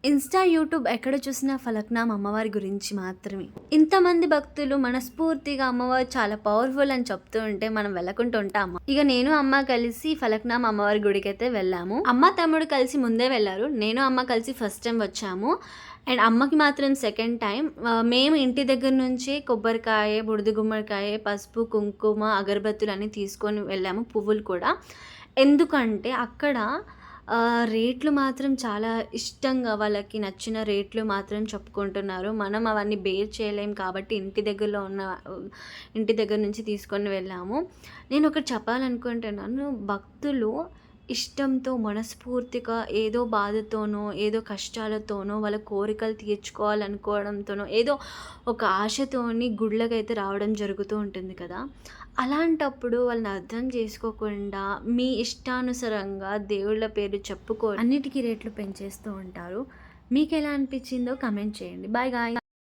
Insta, YouTube ఎక్కడ చూసినా ఫలక్నామా అమ్మవారి గురించి మాత్రమే. ఇంతమంది భక్తులు మనస్ఫూర్తిగా అమ్మవారు చాలా పవర్‌ఫుల్ అని చెప్తూ ఉంటే మనం వెళ్ళకుండా ఉంటామా? ఇక నేను, అమ్మ కలిసి ఫలక్నామా అమ్మవారి గుడికైతే వెళ్ళాము. అమ్మ, తమ్ముడు కలిసి ముందే వెళ్లారు. నేను, అమ్మ కలిసి ఫస్ట్ టైమ్ వచ్చాము. అండ్ అమ్మకి మాత్రం సెకండ్ టైమ్. మేము ఇంటి దగ్గర నుంచి కొబ్బరికాయ, బూడిద గుమ్మడికాయ, పసుపు, కుంకుమ, అగరబత్తులు అన్నీ తీసుకొని వెళ్ళాము. పువ్వులు కూడా. ఎందుకంటే అక్కడ రేట్లు మాత్రం చాలా ఇష్టంగా వాళ్ళకి నచ్చిన రేట్లు మాత్రం చెప్పుకుంటున్నారు. మనం అవన్నీ బేర్ చేయలేం కాబట్టి ఇంటి దగ్గర నుంచి తీసుకొని వెళ్ళాము. నేనొకటి చెప్పాలనుకుంటున్నాను. భక్తులు ఇష్టంతో, మనస్ఫూర్తిగా ఏదో బాధతోనో, ఏదో కష్టాలతోనో, వాళ్ళ కోరికలు తీర్చుకోవాలనుకోవడంతోనో, ఏదో ఒక ఆశతోని గుళ్ళకైతే రావడం జరుగుతూ ఉంటుంది కదా! అలాంటప్పుడు వాళ్ళని అర్థం చేసుకోకుండా, మీ ఇష్టానుసారంగా దేవుళ్ళ పేరు చెప్పుకొని అన్నిటికి రేట్లు పెంచేస్తూ ఉంటారు. మీకెలా అనిపించిందో కామెంట్ చేయండి. Bye guys.